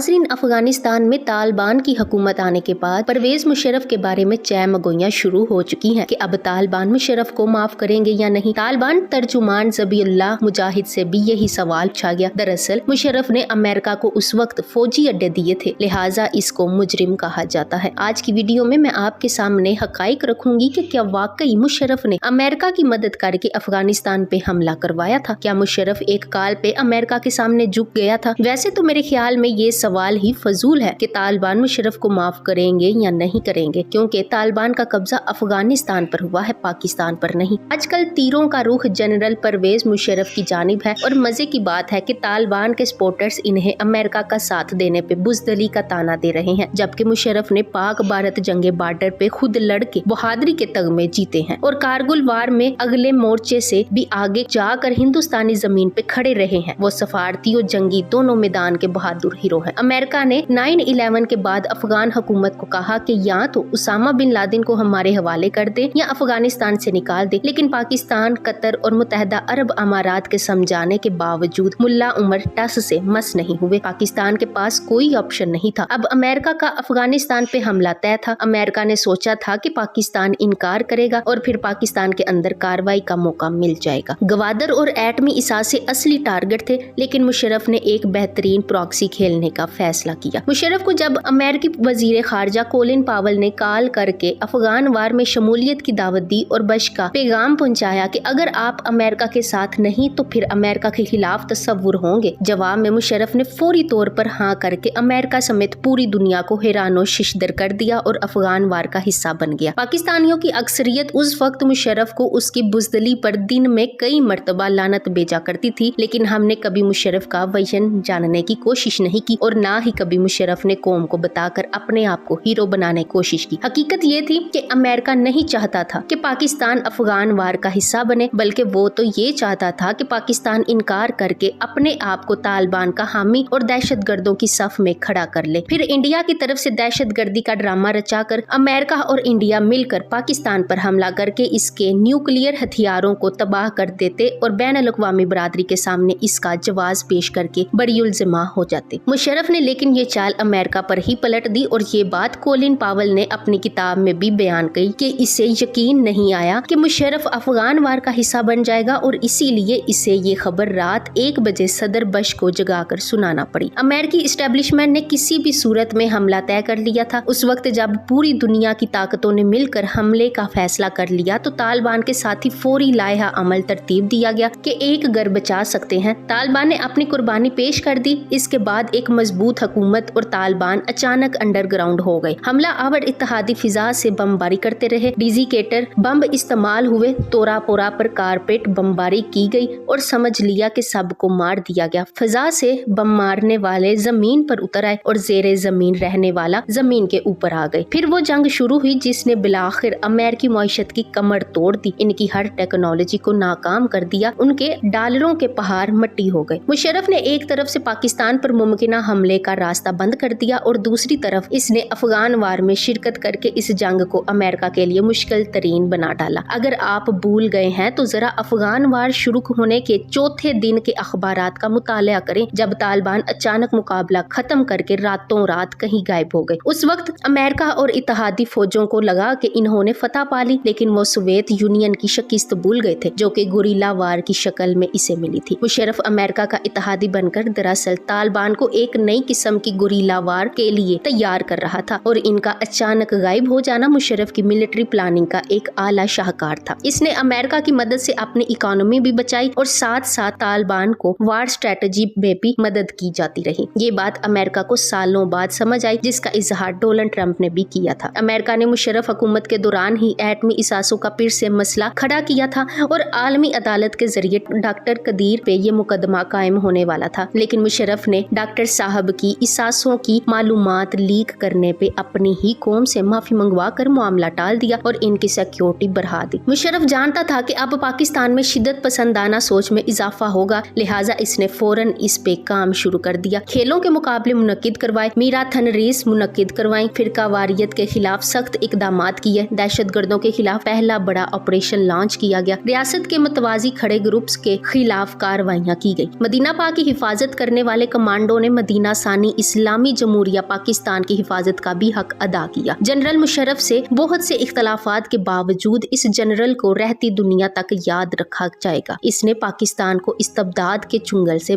नाजरीन, अफगानिस्तान में तालिबान की हुकूमत आने के बाद परवेज मुशर्रफ के बारे में चहमगोइयां शुरू हो चुकी हैं कि अब तालिबान मुशर्रफ को माफ करेंगे या नहीं। तालिबान तर्जुमान ज़बीउल्लाह मुजाहिद से भी यही सवाल पूछा गया। दरअसल मुशर्रफ ने अमेरिका को उस वक्त फौजी अड्डे दिए थे, लिहाजा इसको मुजरिम कहा जाता है। आज की वीडियो में मैं आपके सामने हकाइक रखूंगी कि क्या वाकई मुशर्रफ ने अमेरिका की मदद करके अफगानिस्तान पे हमला करवाया था। क्या मुशर्रफ एक काल पे अमेरिका के सामने झुक गया था। वैसे तो मेरे ख्याल में ये सवाल ही फजूल है कि तालिबान मुशर्रफ को माफ करेंगे या नहीं करेंगे, क्योंकि तालिबान का कब्जा अफगानिस्तान पर हुआ है, पाकिस्तान पर नहीं। आजकल तीरों का रुख जनरल परवेज मुशर्रफ की जानिब है और मजे की बात है कि तालिबान के सपोर्टर्स इन्हें अमेरिका का साथ देने पे बुजदली का ताना दे रहे हैं, जबकि मुशर्रफ ने पाक भारत जंगे बॉर्डर पे खुद लड़ के बहादुरी के तगमे जीते हैं और कारगिल वार में अगले मोर्चे से भी आगे जाकर हिंदुस्तानी जमीन पे खड़े रहे हैं। वो सफारती और जंगी दोनों मैदान के बहादुर हीरो हैं। अमेरिका ने 9/11 के बाद अफगान हुकूमत को कहा कि या तो उसामा बिन लादेन को हमारे हवाले कर दे या अफगानिस्तान से निकाल दे, लेकिन पाकिस्तान, कतर और मुत्तहिदा अरब अमारात के समझाने के बावजूद मुल्ला उमर टस से मस नहीं हुए। पाकिस्तान के पास कोई ऑप्शन नहीं था। अब अमेरिका का अफगानिस्तान पे हमला तय था। अमेरिका ने सोचा था कि पाकिस्तान इनकार करेगा और फिर पाकिस्तान के अंदर कार्रवाई का मौका मिल जाएगा। गवादर और एटमी इसासे असली टारगेट थे, लेकिन मुशर्रफ ने एक बेहतरीन प्रॉक्सी खेलने का फैसला किया। मुशर्रफ को जब अमेरिकी वजीर खारजा कोलिन पावल ने कॉल करके अफगान वार में शमूलियत की दावत दी और बश का पैगाम पहुंचाया कि अगर आप अमेरिका के साथ नहीं तो फिर अमेरिका के खिलाफ तस्वुर होंगे, जवाब में मुशर्रफ ने फौरी तौर पर हाँ करके अमेरिका समेत पूरी दुनिया को हैरानो शिशदर कर दिया और अफगान वार का हिस्सा बन गया। पाकिस्तानियों की अक्सरियत उस वक्त मुशर्रफ को उसकी बुजदली पर दिन में कई मर्तबा लानत भेजा करती थी, लेकिन हमने कभी मुशर्रफ का वजन जानने की कोशिश नहीं की और ना ही कभी मुशर्रफ ने कौम को बताकर अपने आप को हीरो बनाने की कोशिश की। हकीकत ये थी कि अमेरिका नहीं चाहता था कि पाकिस्तान अफगान वार का हिस्सा बने, बल्कि वो तो ये चाहता था कि पाकिस्तान इनकार करके अपने आप को तालिबान का हामी और दहशतगर्दों की सफ में खड़ा कर ले। फिर इंडिया की तरफ से दहशतगर्दी का ड्रामा रचाकर अमेरिका और इंडिया मिलकर पाकिस्तान पर हमला करके इसके न्यूक्लियर हथियारों को तबाह कर देते और बैनुल-अक़वामी बरादरी के सामने इसका जवाब पेश करके बरीउल-ज़िम्मा हो जाते। मुशर्रफ ने लेकिन ये चाल अमेरिका पर ही पलट दी और ये बात कोलिन पावल ने अपनी किताब में भी बयान की कि इसे यकीन नहीं आया कि मुशर्रफ अफगान वार का हिस्सा बन जाएगा और इसीलिए इसे ये खबर रात 1 बजे सदर बश को जगाकर सुनाना पड़ी। अमेरिकी इस्टेब्लिशमेंट ने किसी भी सूरत में हमला तय कर लिया था। उस वक्त जब पूरी दुनिया की ताकतों ने मिलकर हमले का फैसला कर लिया तो तालिबान के साथ ही फौरी लाइहा अमल तरतीब दिया गया कि एक घर बचा सकते हैं। तालिबान ने अपनी कुर्बानी पेश कर दी। इसके बाद एक मजबूत हुकूमत और तालिबान अचानक अंडरग्राउंड हो गए। हमला आवर इत्तेहादी फिजा से बमबारी करते रहे। डिजिकेटर बम इस्तेमाल हुए, तोरा पोरा पर कारपेट बमबारी की गई और समझ लिया कि सबको मार दिया गया। फिजा से बम मारने वाले जमीन पर उतर आए और जेरे जमीन रहने वाला जमीन के ऊपर आ गए। फिर वो जंग शुरू हुई जिसने बिलाखिर अमेरिकी मईशत की कमर तोड़ दी, इनकी हर टेक्नोलॉजी को नाकाम कर दिया। उनके डॉलरों के पहाड़ मट्टी हो गए। मुशर्रफ ने एक तरफ से पाकिस्तान पर मुमकिन हमले का रास्ता बंद कर दिया और दूसरी तरफ इसने अफगान वार में शिरकत करके इस जंग को अमेरिका के लिए मुश्किल तरीन बना डाला। अगर आप भूल गए हैं तो जरा अफगान वार शुरू होने के चौथे दिन के अखबारात का मुताला करें, जब तालिबान अचानक मुकाबला खत्म करके रातों रात कहीं गायब हो गए। उस वक्त अमेरिका और इत्तेहादी फौजों को लगा कि इन्होंने फतह पा ली, लेकिन वो सोवियत यूनियन की शिकस्त भूल गए थे, जो कि गुरिल्ला वार की शक्ल में इसे मिली थी। मुशर्रफ अमेरिका का इत्तेहादी बनकर दरअसल तालिबान को एक नई किस्म की गुरिल्ला वार के लिए तैयार कर रहा था और इनका अचानक गायब हो जाना मुशर्रफ की मिलिट्री प्लानिंग का एक आला शाहकार था। इसने अमेरिका की मदद से अपनी इकोनॉमी भी बचाई और साथ साथ तालिबान को वार स्ट्रेटजी में भी मदद की जाती रही। ये बात अमेरिका को सालों बाद समझ आई, जिसका इजहार डोनाल्ड ट्रंप ने भी किया था। अमेरिका ने मुशर्रफ हुकूमत के दौरान ही एटमी इसासों का फिर से मसला खड़ा किया था और आलमी अदालत के जरिए डॉक्टर कदीर पे ये मुकदमा कायम होने वाला था, लेकिन मुशर्रफ ने डॉक्टर साहब की इसासों की मालूमात लीक करने पे अपनी ही कौम से माफी मंगवा कर मामला टाल दिया और इनकी सिक्योरिटी बढ़ा दी। मुशर्रफ जानता था कि अब पाकिस्तान में शिद्दत पसंदाना सोच में इजाफा होगा, लिहाजा इसने फौरन इस पे काम शुरू कर दिया। खेलों के मुकाबले मुनक्किद करवाए, मैराथन रेस मुनक्किद करवाई, फिरका वारियत के खिलाफ सख्त इकदामात किए, दहशतगर्दों के खिलाफ पहला बड़ा ऑपरेशन लॉन्च किया गया, रियासत के मतवाजी खड़े ग्रुप्स के खिलाफ कार्रवाइयाँ की गई। मदीना पाक की हिफाजत करने वाले कमांडो ने मदीना ثانی اسلامی جمہوریہ پاکستان کی حفاظت کا بھی حق ادا کیا۔ جنرل مشرف سے بہت سے اختلافات کے باوجود اس جنرل کو رہتی دنیا تک یاد رکھا جائے گا۔ اس نے پاکستان کو استبداد کے چنگل سے